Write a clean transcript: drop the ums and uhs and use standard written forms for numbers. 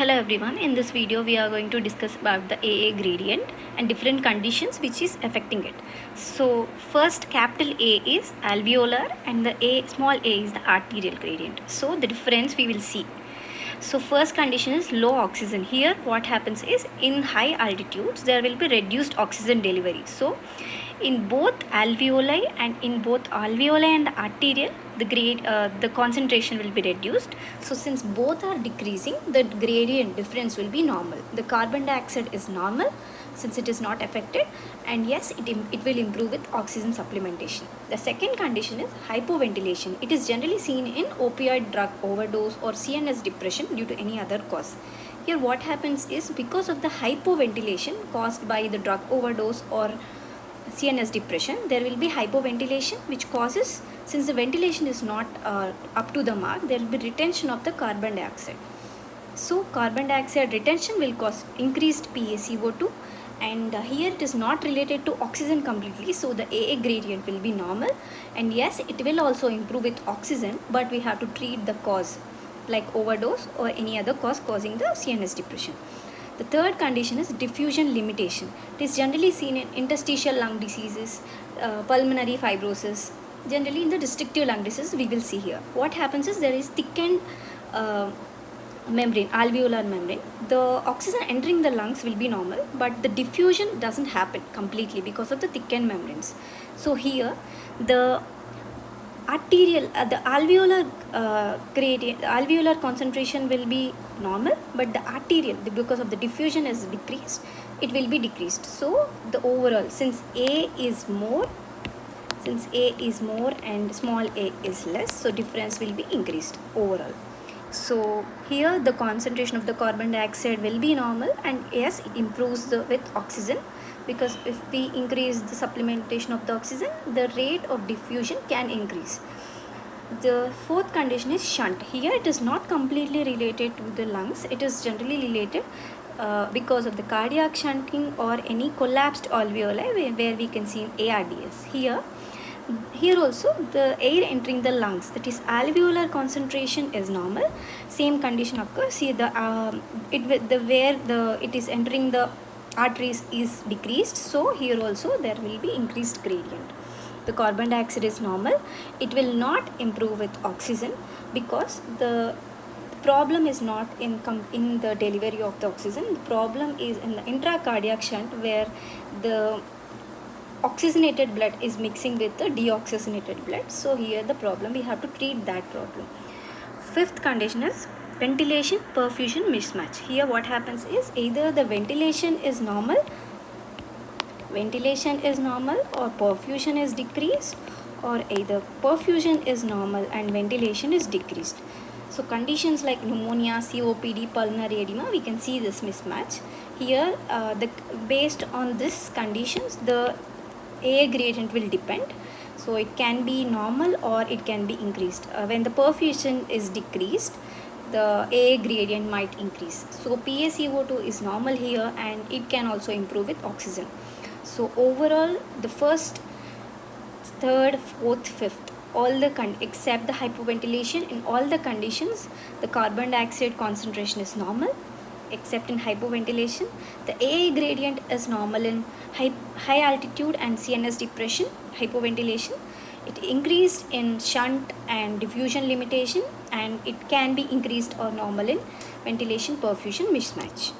Hello everyone, in this video we are going to discuss about the AA gradient and different conditions which is affecting it. So first, capital A is alveolar and the small a is the arterial gradient. So the difference we will see. So first condition is low oxygen. Here what happens is in high altitudes there will be reduced oxygen delivery. So in both alveoli and the arterial, the concentration will be reduced. So since both are decreasing, the gradient difference will be normal. The carbon dioxide is normal since it is not affected, and yes, it will improve with oxygen supplementation. The second condition is hypoventilation. It is generally seen in opioid drug overdose or CNS depression due to any other cause. Here what happens is because of the hypoventilation caused by the drug overdose or CNS depression, there will be hypoventilation which causes, since the ventilation is not up to the mark, there will be retention of the carbon dioxide. So carbon dioxide retention will cause increased PaCO2, and here it is not related to oxygen completely, so the AA gradient will be normal, and yes, it will also improve with oxygen, but we have to treat the cause like overdose or any other cause causing the CNS depression. The third condition is diffusion limitation. It is generally seen in interstitial lung diseases, pulmonary fibrosis. Generally in the restrictive lung disease we will see here. What happens is there is thickened membrane, alveolar membrane. The oxygen entering the lungs will be normal, but the diffusion doesn't happen completely because of the thickened membranes. So here the arterial, the alveolar concentration will be normal, but the arterial, because of the diffusion is decreased, it will be decreased. So the overall, since A is more and small a is less, so difference will be increased overall. So here the concentration of the carbon dioxide will be normal, and yes, it improves with oxygen, because if we increase the supplementation of the oxygen, the rate of diffusion can increase. The fourth condition is shunt. Here it is not completely related to the lungs. It is generally related because of the cardiac shunting or any collapsed alveoli where we can see in ARDS. Here also the air entering the lungs, that is alveolar concentration, is normal. Same condition occurs here. It is entering the arteries is decreased, so here also there will be increased gradient. The carbon dioxide is normal. It will not improve with oxygen because the problem is not in the delivery of the oxygen. The problem is in the intracardiac shunt, where the oxygenated blood is mixing with the deoxygenated blood. So here the problem, we have to treat that problem. Fifth condition is ventilation perfusion mismatch. Here what happens is either the ventilation is normal or perfusion is decreased, or either perfusion is normal and ventilation is decreased. So conditions like pneumonia, COPD, pulmonary edema, we can see this mismatch. Here based on these conditions, the AA gradient will depend. So it can be normal or it can be increased. When the perfusion is decreased, the AA gradient might increase. So PaCO2 is normal here, and it can also improve with oxygen. So overall, the first, third, fourth, fifth, except the hypoventilation, in all the conditions the carbon dioxide concentration is normal, except in hypoventilation. The AA gradient is normal in high altitude and CNS depression, hypoventilation. It increased in shunt and diffusion limitation, and it can be increased or normal in ventilation perfusion mismatch.